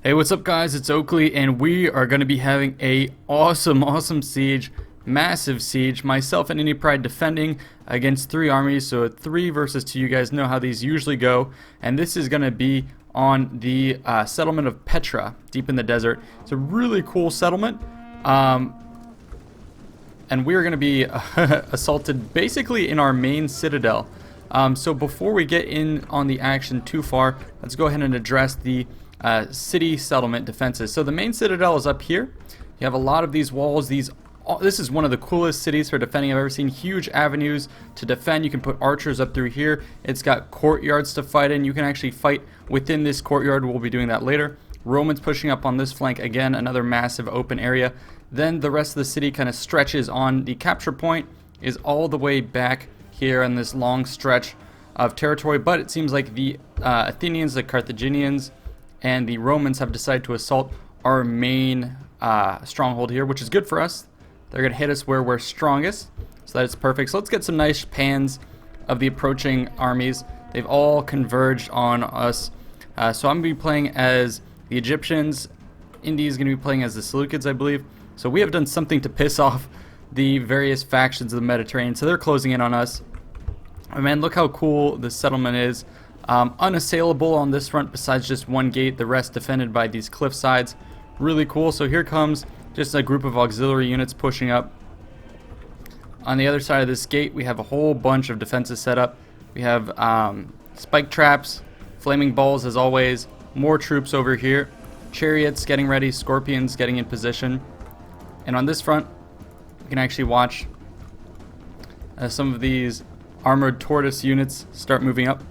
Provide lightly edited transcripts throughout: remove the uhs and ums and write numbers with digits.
Hey, what's up guys? It's Oakley and we are going to be having a awesome siege, massive siege, myself and Indie Pride defending against 3 armies, so 3 versus 2. You guys know how these usually go, and this is going to be on the settlement of Petra, deep in the desert. It's a really cool settlement, and we're going to be assaulted basically in our main citadel. So before we get in on the action too far, let's go ahead and address the city settlement defenses. So the main citadel is up here. You have a lot of these walls. This is one of the coolest cities for defending I've ever seen. Huge avenues to defend. You can put archers up through here. It's got courtyards to fight in. You can actually fight within this courtyard. We'll be doing that later. Romans pushing up on this flank. Again, another massive open area. Then the rest of the city kind of stretches on. The capture point is all the way back here in this long stretch of territory, but it seems like the Athenians, the Carthaginians, and the Romans have decided to assault our main stronghold here, which is good for us. They're going to hit us where we're strongest, so that is perfect. So let's get some nice pans of the approaching armies. They've all converged on us. So I'm going to be playing as the Egyptians. Indy is going to be playing as the Seleucids, I believe. So we have done something to piss off the various factions of the Mediterranean, so they're closing in on us. Oh, man, look how cool this settlement is. Unassailable on this front besides just one gate, the rest defended by these cliff sides. Really cool. So here comes just a group of auxiliary units pushing up. On the other side of this gate we have a whole bunch of defenses set up. We have spike traps, flaming balls as always, more troops over here, chariots getting ready, scorpions getting in position. And on this front you can actually watch some of these armored tortoise units start moving up.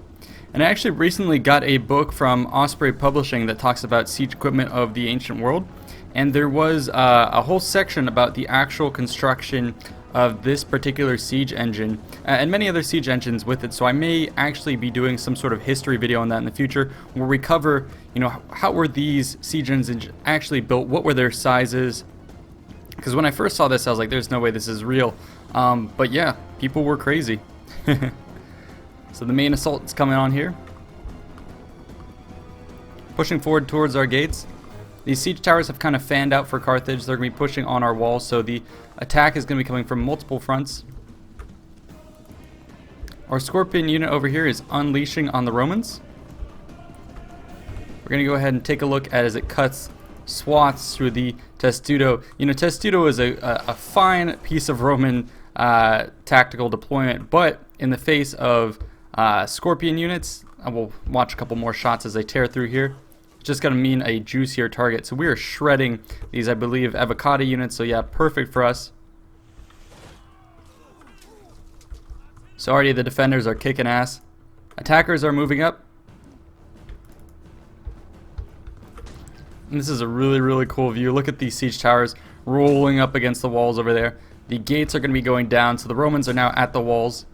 And I actually recently got a book from Osprey Publishing that talks about siege equipment of the ancient world, and there was a whole section about the actual construction of this particular siege engine and many other siege engines with it. So I may actually be doing some sort of history video on that in the future, where we cover, you know, how were these siege engines actually built, what were their sizes, because when I first saw this I was like, there's no way this is real, but yeah, people were crazy. So the main assault is coming on here. Pushing forward towards our gates. These siege towers have kind of fanned out for Carthage. They're going to be pushing on our walls, so the attack is going to be coming from multiple fronts. Our scorpion unit over here is unleashing on the Romans. We're going to go ahead and take a look at as it cuts swaths through the testudo. You know, testudo is a fine piece of Roman tactical deployment, but in the face of scorpion units, I will watch a couple more shots as they tear through here. It's just going to mean a juicier target. So we are shredding these, I believe, avocado units. So yeah, perfect for us. So already the defenders are kicking ass. Attackers are moving up. And this is a really cool view. Look at these siege towers rolling up against the walls over there. The gates are going to be going down, so the Romans are now at the walls.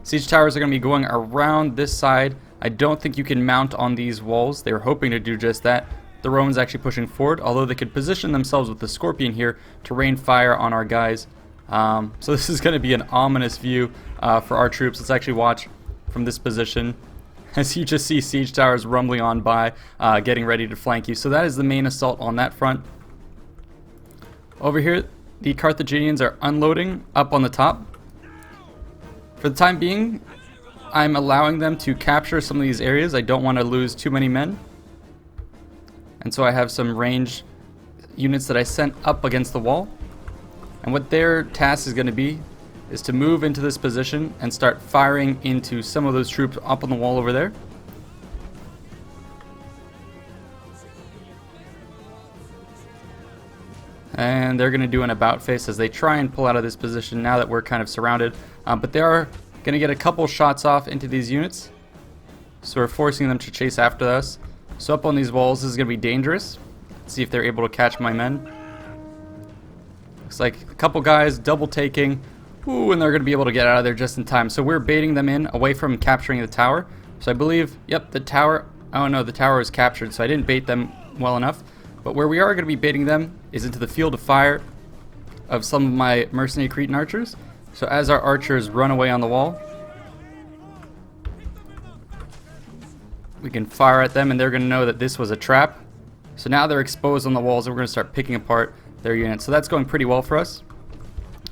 Siege towers are going to be going around this side. I don't think you can mount on these walls. They were hoping to do just that. The Romans actually pushing forward, although they could position themselves with the scorpion here to rain fire on our guys. So this is going to be an ominous view for our troops. Let's actually watch from this position as you just see siege towers rumbling on by, getting ready to flank you. So that is the main assault on that front. Over here, the Carthaginians are unloading up on the top. For the time being, I'm allowing them to capture some of these areas. I don't want to lose too many men. And so I have some ranged units that I sent up against the wall. And what their task is going to be is to move into this position and start firing into some of those troops up on the wall over there. And they're going to do an about face as they try and pull out of this position now that we're kind of surrounded. But they are going to get a couple shots off into these units. So we're forcing them to chase after us. So up on these walls, this is going to be dangerous. Let's see if they're able to catch my men. Looks like a couple guys double taking. Ooh, and they're going to be able to get out of there just in time. So we're baiting them in away from capturing the tower. So I believe, yep, the tower. Oh no, the tower is captured, so I didn't bait them well enough. But where we are going to be baiting them is into the field of fire of some of my mercenary Cretan archers. So as our archers run away on the wall, We can fire at them and they're going to know that this was a trap. So now they're exposed on the walls and we're going to start picking apart their units. So that's going pretty well for us.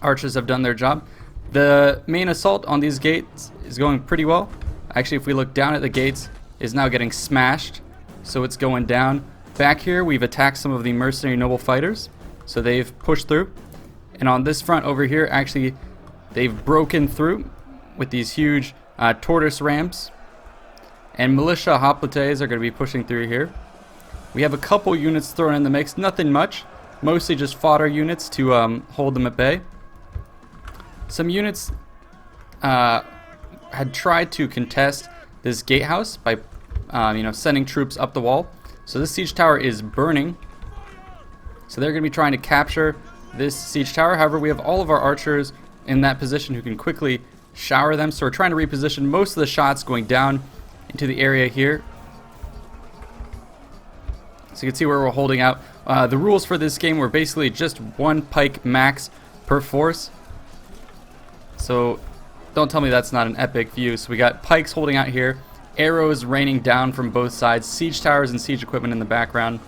Archers have done their job. The main assault on these gates is going pretty well. Actually, if we look down at the gates, is now getting smashed. So it's going down. Back here, we've attacked some of the mercenary noble fighters. So they've pushed through. And on this front over here, actually, they've broken through with these huge tortoise rams. And militia hoplites are going to be pushing through here. We have a couple units thrown in the mix, nothing much. Mostly just fodder units to hold them at bay. Some units had tried to contest this gatehouse by sending troops up the wall. So this siege tower is burning. So they're going to be trying to capture this siege tower. However, we have all of our archers in that position who can quickly shower them. So we're trying to reposition most of the shots going down into the area here. So you can see where we're holding out. The rules for this game were basically just one pike max per force. So don't tell me that's not an epic view. So we got pikes holding out here, arrows raining down from both sides, siege towers and siege equipment in the background.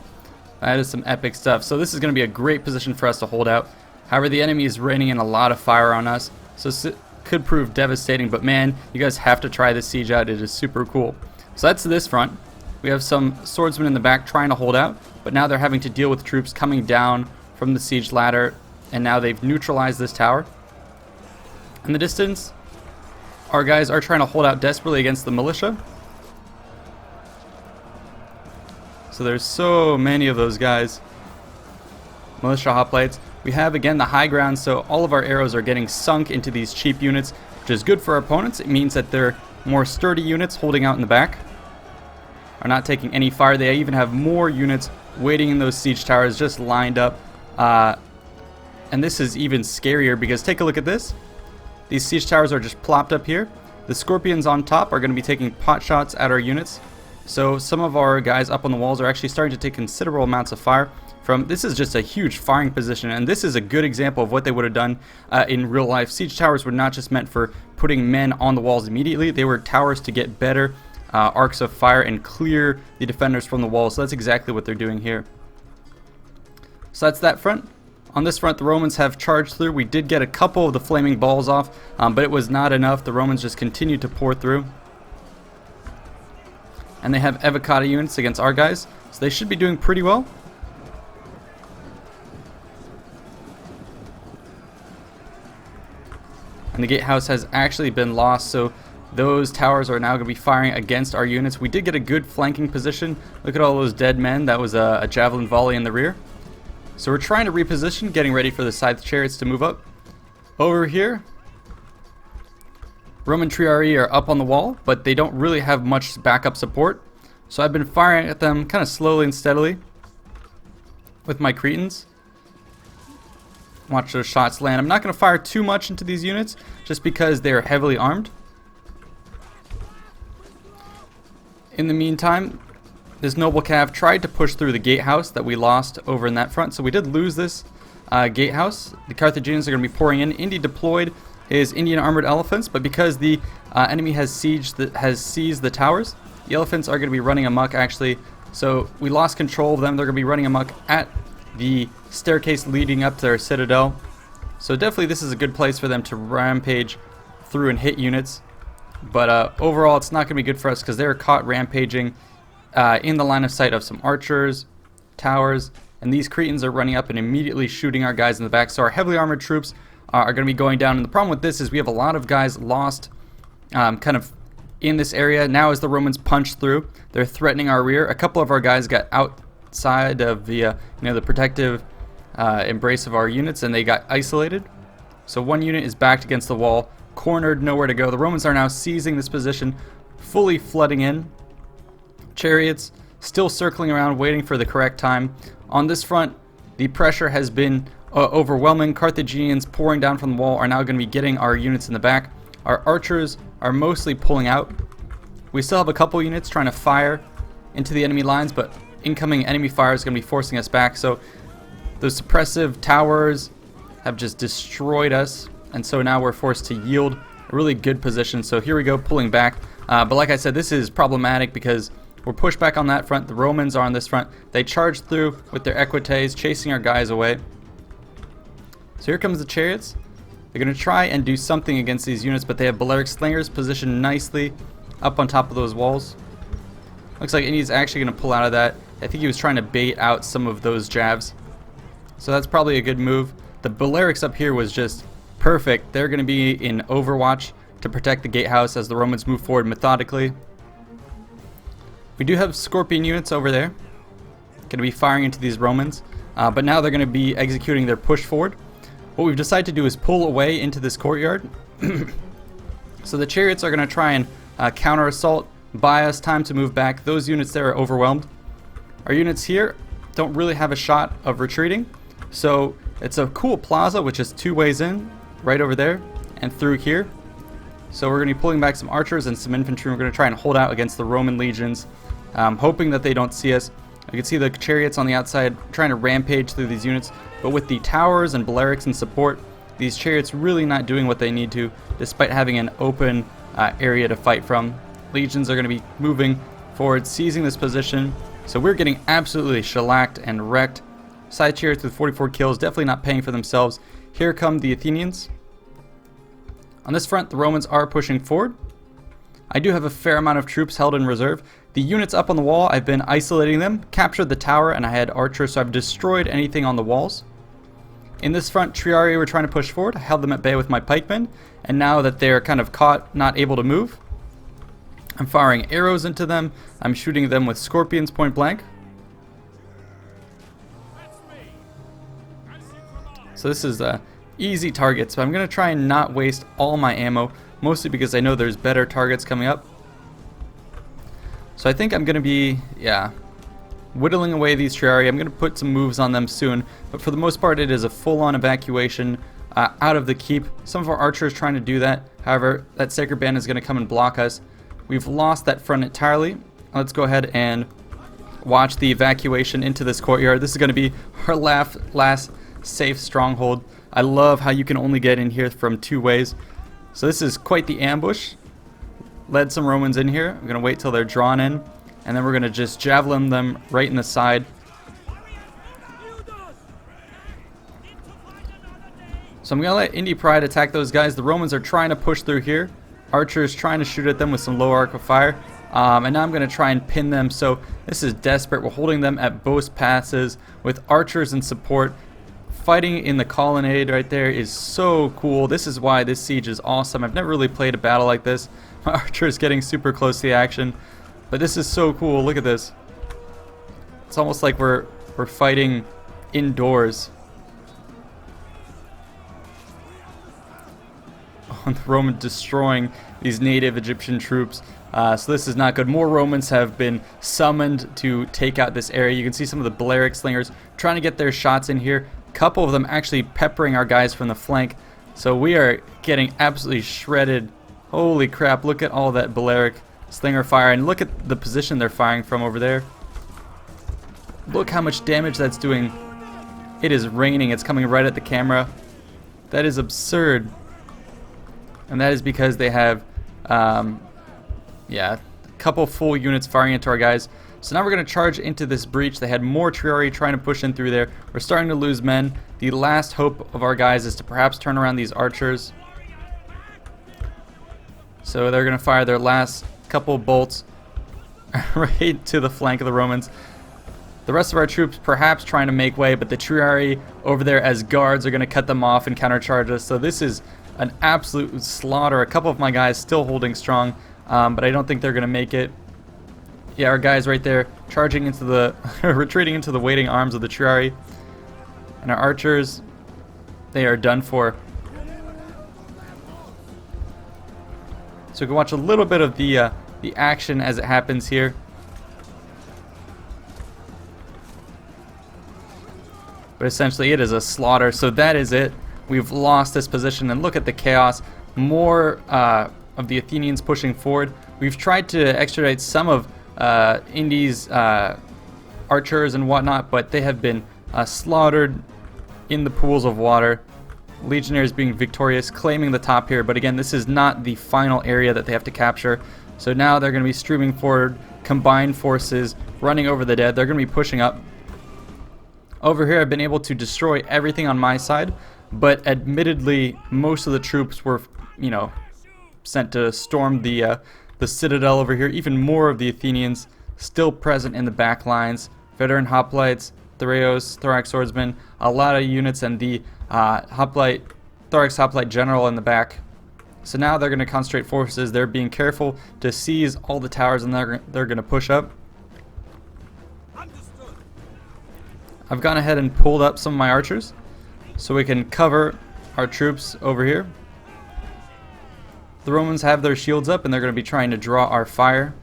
That is some epic stuff. So this is going to be a great position for us to hold out. However, the enemy is raining in a lot of fire on us. So this could prove devastating. But man, you guys have to try this siege out. It is super cool. So that's this front. We have some swordsmen in the back trying to hold out. But now they're having to deal with troops coming down from the siege ladder. And now they've neutralized this tower. In the distance, our guys are trying to hold out desperately against the militia. So there's so many of those guys. Militia hoplites. We have again the high ground, so all of our arrows are getting sunk into these cheap units, which is good for our opponents. It means that they're more sturdy units holding out in the back are not taking any fire. They even have more units waiting in those siege towers just lined up. And this is even scarier because take a look at this. These siege towers are just plopped up here. The scorpions on top are going to be taking pot shots at our units. So some of our guys up on the walls are actually starting to take considerable amounts of fire from, this is just a huge firing position, and this is a good example of what they would have done in real life. Siege towers were not just meant for putting men on the walls immediately, they were towers to get better arcs of fire and clear the defenders from the walls. So that's exactly what they're doing here. So that's that front. On this front, the Romans have charged through. We did get a couple of the flaming balls off, but it was not enough. The Romans just continued to pour through. And they have avocado units against our guys, so they should be doing pretty well. And the gatehouse has actually been lost, so those towers are now going to be firing against our units. We did get a good flanking position. Look at all those dead men. That was a javelin volley in the rear. So we're trying to reposition, getting ready for the scythe chariots to move up. Over here, Roman triarii are up on the wall, but they don't really have much backup support. So I've been firing at them kind of slowly and steadily with my Cretans. Watch those shots land. I'm not going to fire too much into these units just because they are heavily armed. In the meantime, this noble cav tried to push through the gatehouse that we lost over in that front. So we did lose this gatehouse. The Carthaginians are going to be pouring in. Indy deployed his Indian armored elephants, but because the enemy has seized the towers, the elephants are going to be running amok actually. So we lost control of them. They're going to be running amok at the staircase leading up to their citadel. So definitely this is a good place for them to rampage through and hit units. But overall it's not going to be good for us because they're caught rampaging in the line of sight of some archers, towers, and these Cretans are running up and immediately shooting our guys in the back. So our heavily armored troops are going to be going down. And the problem with this is we have a lot of guys lost kind of in this area. Now as the Romans punch through, they're threatening our rear. A couple of our guys got outside of the the protective embrace of our units and they got isolated. So one unit is backed against the wall, cornered, nowhere to go. The Romans are now seizing this position, fully flooding in. Chariots still circling around, waiting for the correct time. On this front, the pressure has been overwhelming. Carthaginians pouring down from the wall are now going to be getting our units in the back. Our archers are mostly pulling out. We still have a couple units trying to fire into the enemy lines, but incoming enemy fire is going to be forcing us back. So those suppressive towers have just destroyed us, and so now we're forced to yield a really good position. So here we go, pulling back. But like I said, this is problematic because We're pushed back on that front. The Romans are on this front. They charge through with their equites, chasing our guys away. So here comes the chariots. They're going to try and do something against these units, but they have Balearic slingers positioned nicely up on top of those walls. Looks like Indy's actually going to pull out of that. I think he was trying to bait out some of those jabs. So that's probably a good move. The Balearics up here was just perfect. They're going to be in overwatch to protect the gatehouse as the Romans move forward methodically. We do have Scorpion units over there. Going to be firing into these Romans. But now they're going to be executing their push forward. What we've decided to do is pull away into this courtyard. So the chariots are going to try and counter assault, buy us time to move back. Those units there are overwhelmed. Our units here don't really have a shot of retreating. So it's a cool plaza, which is 2 ways in, right over there and through here. So we're going to be pulling back some archers and some infantry. We're going to try and hold out against the Roman legions, hoping that they don't see us. You can see the chariots on the outside trying to rampage through these units, but with the towers and Balearics in support, these chariots really not doing what they need to, despite having an open area to fight from. Legions are going to be moving forward, seizing this position. So we're getting absolutely shellacked and wrecked. Side chariots with 44 kills, definitely not paying for themselves. Here come the Athenians. On this front, the Romans are pushing forward. I do have a fair amount of troops held in reserve. The units up on the wall, I've been isolating them, captured the tower, and I had archers, so I've destroyed anything on the walls. In this front, Triarii were trying to push forward. I held them at bay with my pikemen, and now that they're kind of caught, not able to move, I'm firing arrows into them. I'm shooting them with scorpions point blank. So this is easy targets, but I'm going to try and not waste all my ammo, mostly because I know there's better targets coming up. So I think I'm going to be, whittling away these Triarii. I'm going to put some moves on them soon, but for the most part it is a full-on evacuation out of the keep. Some of our archers trying to do that. However, that Sacred Band is going to come and block us. We've lost that front entirely. Let's go ahead and watch the evacuation into this courtyard. This is going to be our last safe stronghold. I love how you can only get in here from 2 ways. So this is quite the ambush. Led some Romans in here. I'm going to wait till they're drawn in, and then we're going to just javelin them right in the side. So I'm going to let Indy Pride attack those guys. The Romans are trying to push through here. Archers trying to shoot at them with some low arc of fire. And now I'm going to try and pin them. So this is desperate. We're holding them at both passes with archers in support. Fighting in the colonnade right there is so cool. This is why this siege is awesome. I've never really played a battle like this. My archer is getting super close to the action, but this is so cool. Look at this. It's almost like we're fighting indoors. Oh, and the Roman destroying these native Egyptian troops. So this is not good. More Romans have been summoned to take out this area. You can see some of the Balearic slingers trying to get their shots in here. A couple of them actually peppering our guys from the flank. So we are getting absolutely shredded. Holy crap, look at all that Balearic slinger fire, and look at the position they're firing from over there. Look how much damage that's doing. It is raining. It's coming right at the camera. That is absurd. And that is because they have a couple full units firing into our guys. So now we're going to charge into this breach. They had more Triarii trying to push in through there. We're starting to lose men. The last hope of our guys is to perhaps turn around these archers. So they're going to fire their last couple bolts right to the flank of the Romans. The rest of our troops perhaps trying to make way, but the Triarii over there as guards are going to cut them off and countercharge us. So this is an absolute slaughter. A couple of my guys still holding strong, but I don't think they're going to make it. Yeah, our guys right there charging into the retreating into the waiting arms of the Triarii. And our archers, they are done for. So we can watch a little bit of the action as it happens here. But essentially it is a slaughter. So that is it. We've lost this position, and look at the chaos. More of the Athenians pushing forward. We've tried to extradite some of Indy's archers and whatnot, but they have been slaughtered in the pools of water. Legionnaires being victorious, claiming the top here, but again, this is not the final area that they have to capture. So now they're going to be streaming forward, combined forces, running over the dead. They're going to be pushing up. Over here I've been able to destroy everything on my side, but admittedly most of the troops were, you know, sent to storm the citadel over here. Even more of the Athenians still present in the back lines. Veteran hoplites, Thureos, thorax swordsmen, a lot of units, and the thorax hoplite general in the back. So now they're going to concentrate forces. They're being careful to seize all the towers, and they're going to push up. I've gone ahead and pulled up some of my archers so we can cover our troops over here. The Romans have their shields up, and they're going to be trying to draw our fire.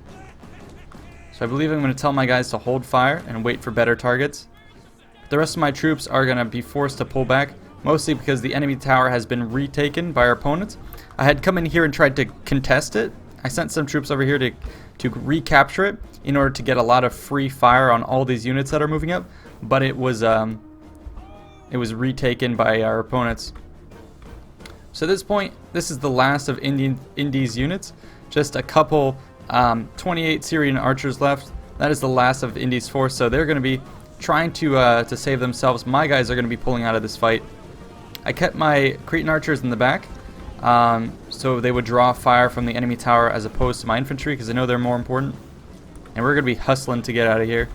So I believe I'm going to tell my guys to hold fire and wait for better targets. The rest of my troops are going to be forced to pull back, mostly because the enemy tower has been retaken by our opponents. I had come in here and tried to contest it. I sent some troops over here to recapture it in order to get a lot of free fire on all these units that are moving up, but it was retaken by our opponents. So at this point, this is the last of Indy's units. Just a couple 28 Syrian archers left. That is the last of Indy's force, so they're going to be trying to save themselves. My guys are going to be pulling out of this fight. I kept my Cretan archers in the back, so they would draw fire from the enemy tower as opposed to my infantry, because I know they're more important. And we're going to be hustling to get out of here.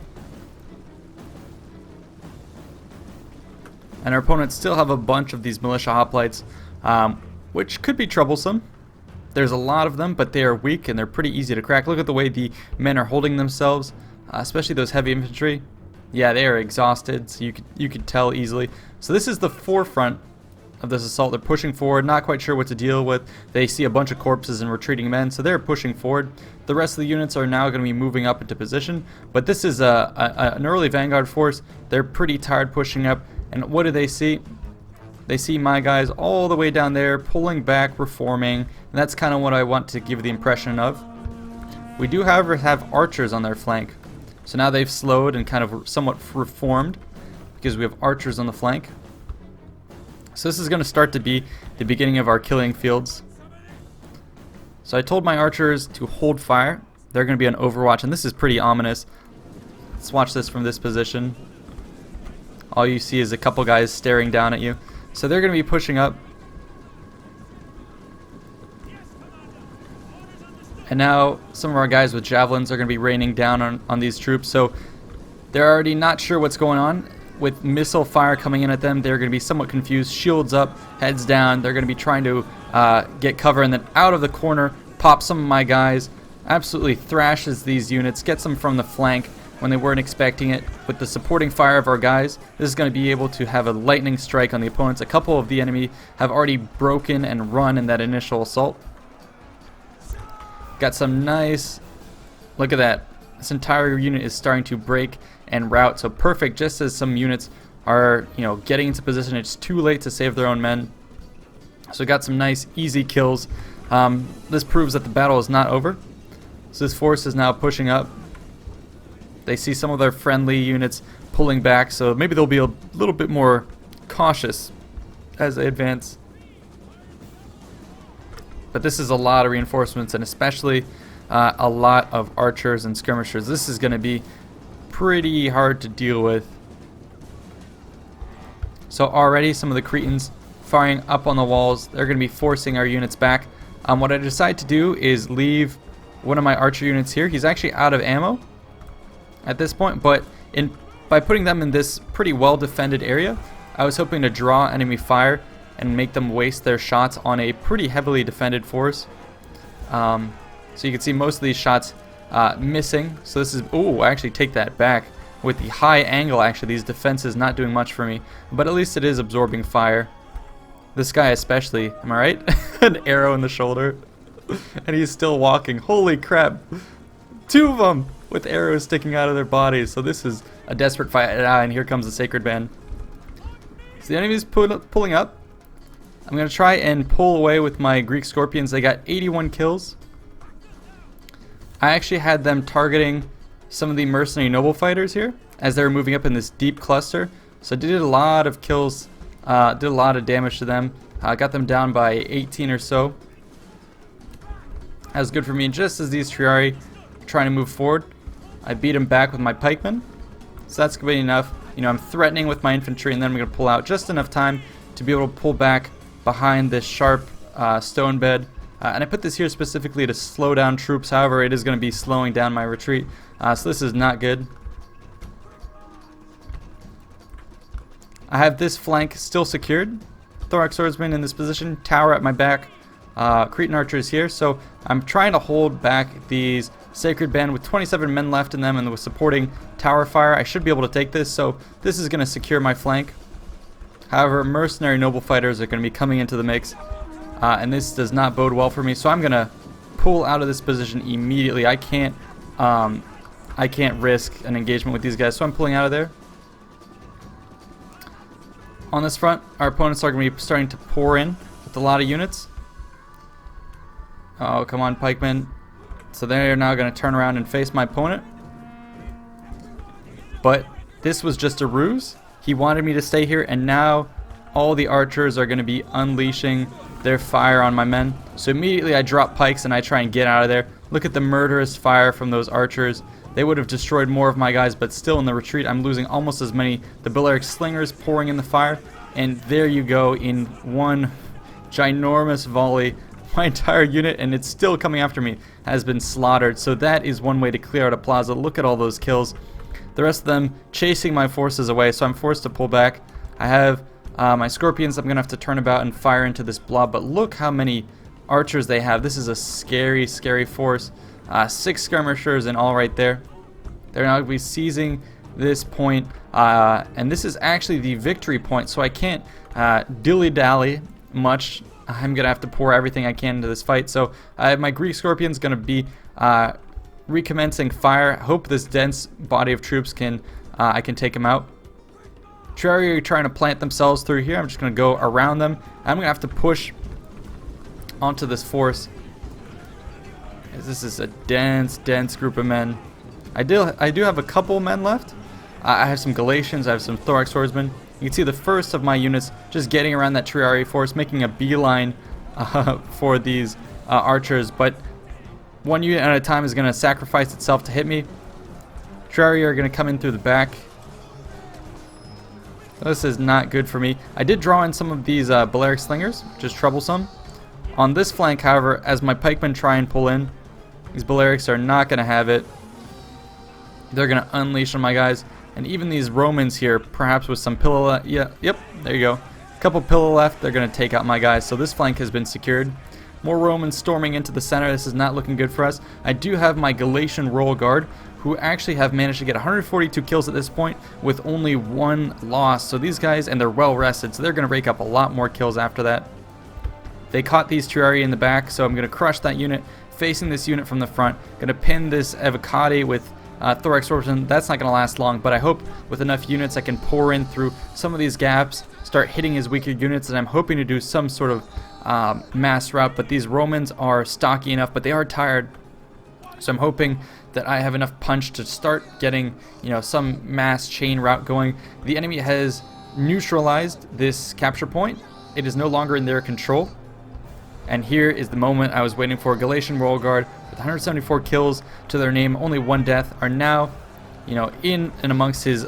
And our opponents still have a bunch of these militia hoplites, which could be troublesome. There's a lot of them, but they are weak and they're pretty easy to crack. Look at the way the men are holding themselves, especially those heavy infantry. Yeah, they are exhausted, so you could tell easily. So this is the forefront of this assault. They're pushing forward, not quite sure what to deal with. They see a bunch of corpses and retreating men, so they're pushing forward. The rest of the units are now going to be moving up into position, but this is an early vanguard force. They're pretty tired pushing up, and what do they see? They see my guys all the way down there, pulling back, reforming, and that's kind of what I want to give the impression of. We do, however, have archers on their flank, so now they've slowed and kind of somewhat reformed because we have archers on the flank. So this is going to start to be the beginning of our killing fields. So I told my archers to hold fire. They're going to be on overwatch, and this is pretty ominous. Let's watch this from this position. All you see is a couple guys staring down at you. So they're going to be pushing up. And now some of our guys with javelins are going to be raining down on these troops. So they're already not sure what's going on. With missile fire coming in at them, they're going to be somewhat confused. Shields up, heads down. They're going to be trying to get cover, and then out of the corner pop some of my guys. Absolutely thrashes these units, gets them from the flank when they weren't expecting it. With the supporting fire of our guys, this is going to be able to have a lightning strike on the opponents. A couple of the enemy have already broken and run in that initial assault. Got some nice... Look at that. This entire unit is starting to break and rout, so perfect just as some units are, you know, getting into position. It's too late to save their own men. So got some nice easy kills. This proves that the battle is not over. So this force is now pushing up. They see some of their friendly units pulling back, so maybe they'll be a little bit more cautious as they advance. But this is a lot of reinforcements, and especially a lot of archers and skirmishers. This is going to be pretty hard to deal with. So already some of the Cretans firing up on the walls. They're going to be forcing our units back. What I decided to do is leave one of my archer units here. He's actually out of ammo at this point, but by putting them in this pretty well defended area, I was hoping to draw enemy fire and make them waste their shots on a pretty heavily defended force. So you can see most of these shots missing. So this is, oh, I actually take that back. With the high angle, actually, these defenses not doing much for me, but at least it is absorbing fire. This guy especially, am I right? An arrow in the shoulder, and he's still walking. Holy crap! 2 of them with arrows sticking out of their bodies. So this is a desperate fight. And here comes the Sacred Band. So the enemy's pulling up. I'm going to try and pull away with my Greek Scorpions. They got 81 kills. I actually had them targeting some of the mercenary noble fighters here as they were moving up in this deep cluster. So I did a lot of kills, did a lot of damage to them. Got them down by 18 or so. That was good for me. Just as these Triari are trying to move forward, I beat him back with my pikemen. So that's good enough. You know, I'm threatening with my infantry, and then I'm going to pull out just enough time to be able to pull back behind this sharp stone bed. And I put this here specifically to slow down troops. However, it is going to be slowing down my retreat. So this is not good. I have this flank still secured. Thorax swordsman in this position, tower at my back, Cretan archers here. So I'm trying to hold back these sacred band with 27 men left in them, and with supporting tower fire, I should be able to take this. So this is going to secure my flank. However, mercenary noble fighters are going to be coming into the mix, and this does not bode well for me. So I'm going to pull out of this position immediately. I can't risk an engagement with these guys, so I'm pulling out of there. On this front, our opponents are going to be starting to pour in with a lot of units. Oh, come on, pikemen. So they're now going to turn around and face my opponent. But this was just a ruse. He wanted me to stay here, and now all the archers are going to be unleashing their fire on my men. So immediately I drop pikes and I try and get out of there. Look at the murderous fire from those archers. They would have destroyed more of my guys, but still in the retreat I'm losing almost as many. The Balearic slingers pouring in the fire, and there you go, in one ginormous volley, my entire unit, and it's still coming after me, has been slaughtered. So that is one way to clear out a plaza. Look at all those kills. The rest of them chasing my forces away, so I'm forced to pull back. I have my scorpions I'm going to have to turn about and fire into this blob, but look how many archers they have. This is a scary, scary force. 6 skirmishers and all right there. They're now going to be seizing this point, and this is actually the victory point, so I can't dilly-dally much. I'm going to have to pour everything I can into this fight. So I have my Greek Scorpions going to be recommencing fire. Hope this dense body of troops can I can take them out. Triari are trying to plant themselves through here. I'm just going to go around them. I'm going to have to push onto this force. This is a dense group of men. I do have a couple men left. I have some Galatians. I have some Thorax swordsmen. You can see the first of my units just getting around that Triari force, making a beeline for these archers. But one unit at a time is going to sacrifice itself to hit me. Triari are going to come in through the back. This is not good for me. I did draw in some of these Balearic slingers, which is troublesome. On this flank, however, as my pikemen try and pull in, these Balearics are not going to have it. They're going to unleash on my guys. And even these Romans here, perhaps with some pillow yep, there you go. A couple pillow left, they're going to take out my guys. So this flank has been secured. More Romans storming into the center. This is not looking good for us. I do have my Galatian Royal Guard, who actually have managed to get 142 kills at this point with only 1 loss. So these guys, and they're well rested, so they're going to rake up a lot more kills after that. They caught these Triari in the back, so I'm going to crush that unit, facing this unit from the front. Going to pin this Evocati with Thorax Swordsman. That's not going to last long, but I hope with enough units I can pour in through some of these gaps, start hitting his weaker units, and I'm hoping to do some sort of mass rout. But these Romans are stocky enough, but they are tired. So I'm hoping that I have enough punch to start getting, you know, some mass chain route going. The enemy has neutralized this capture point. It is no longer in their control. And here is the moment I was waiting for. Galatian Royal Guard with 174 kills to their name, only 1 death, are now, you know, in and amongst his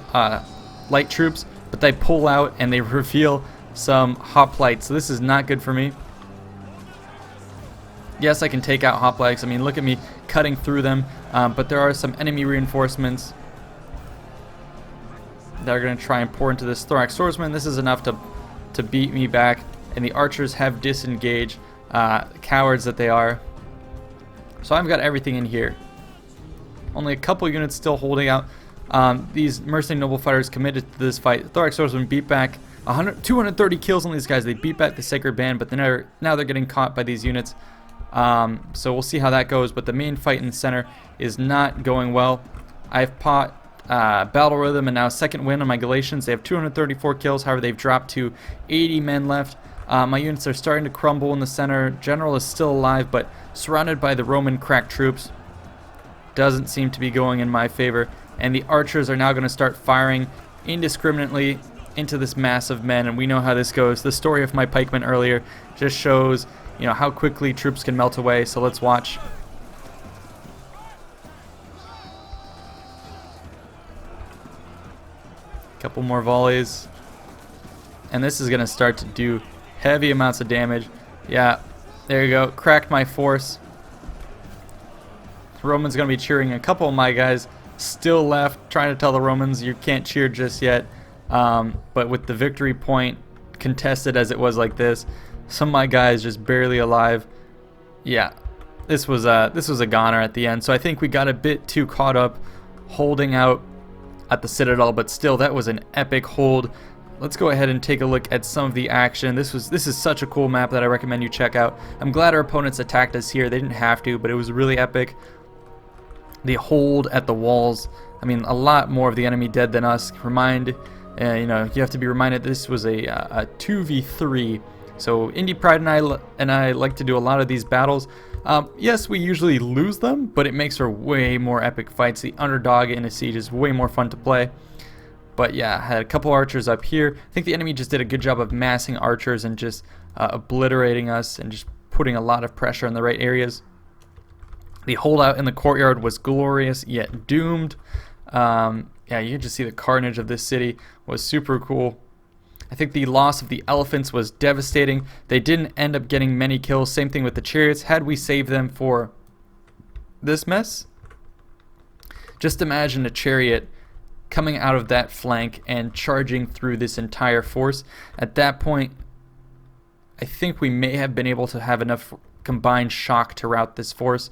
light troops, but they pull out and they reveal some hoplites. So this is not good for me. Yes, I can take out hoplites. I mean, look at me cutting through them, but there are some enemy reinforcements that are going to try and pour into this Thorax Swordsman. This is enough to beat me back, and the archers have disengaged. Cowards that they are. So I've got everything in here. Only a couple units still holding out. These mercenary noble fighters committed to this fight. Thorax Swordsman beat back 230 kills on these guys. They beat back the Sacred Band, but now they're getting caught by these units. So we'll see how that goes. But the main fight in the center is not going well. I've fought Battle Rhythm and now second win on my Galatians. They have 234 kills. However, they've dropped to 80 men left. My units are starting to crumble in the center. General is still alive, but surrounded by the Roman crack troops. Doesn't seem to be going in my favor. And the archers are now going to start firing indiscriminately into this mass of men, and we know how this goes. The story of my pikemen earlier just shows, you know, how quickly troops can melt away. So let's watch Couple more volleys. And this is going to start to do heavy amounts of damage. Yeah, there you go. Cracked my force. Roman's going to be cheering. A couple of my guys still left, trying to tell the Romans you can't cheer just yet. But with the victory point contested as it was like this, some of my guys just barely alive. Yeah, this was a goner at the end. So I think we got a bit too caught up holding out at the Citadel, but still, that was an epic hold. Let's go ahead and take a look at some of the action. This is such a cool map that I recommend you check out. I'm glad our opponents attacked us here. They didn't have to, but it was really epic. The hold at the walls. I mean, a lot more of the enemy dead than us. You know, you have to be reminded this was a 2v3. So Indie Pride and I like to do a lot of these battles. Yes, we usually lose them, but it makes for way more epic fights. The underdog in a siege is way more fun to play. But yeah, I had a couple archers up here. I think the enemy just did a good job of massing archers and just obliterating us and just putting a lot of pressure in the right areas. The holdout in the courtyard was glorious yet doomed. Yeah, you can just see the carnage of this city was super cool. I think the loss of the elephants was devastating. They didn't end up getting many kills. Same thing with the chariots. Had we saved them for this mess, just imagine a chariot coming out of that flank and charging through this entire force. At that point, I think we may have been able to have enough combined shock to rout this force.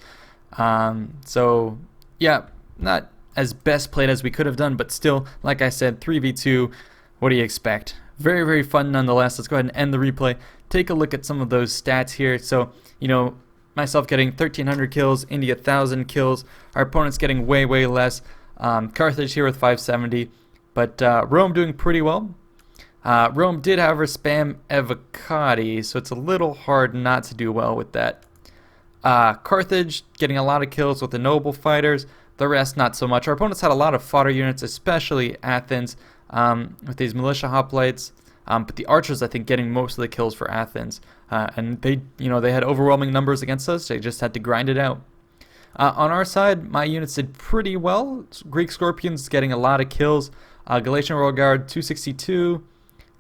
So yeah, not as best played as we could have done, but still, like I said, 3v2, what do you expect? Very, very fun nonetheless. Let's go ahead and end the replay. Take a look at some of those stats here. So, you know, myself getting 1,300 kills, India 1,000 kills, our opponents getting way, way less. Carthage here with 570, but Rome doing pretty well. Rome did, however, spam Evocati, so it's a little hard not to do well with that. Carthage getting a lot of kills with the noble fighters, the rest not so much. Our opponents had a lot of fodder units, especially Athens, with these militia hoplites, but the archers, I think, getting most of the kills for Athens. And they had overwhelming numbers against us. They just had to grind it out. On our side, my units did pretty well. Greek Scorpions getting a lot of kills. Galatian Royal Guard 262.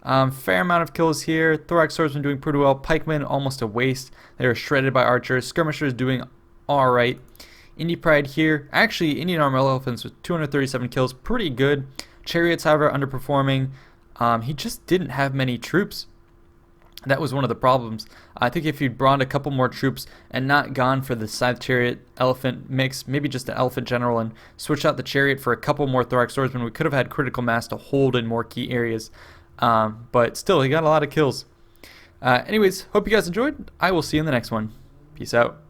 Fair amount of kills here. Thorax Swordsmen doing pretty well. Pikemen almost a waste. They were shredded by archers. Skirmishers doing alright. Indie Pride here. Actually, Indian Armor Elephants with 237 kills. Pretty good. Chariots, however, underperforming. He just didn't have many troops. That was one of the problems. I think if he'd brought a couple more troops and not gone for the Scythe Chariot Elephant mix, maybe just an Elephant General, and switch out the Chariot for a couple more Thorax Swordsmen, we could have had critical mass to hold in more key areas. But still, he got a lot of kills. Anyways, hope you guys enjoyed. I will see you in the next one. Peace out.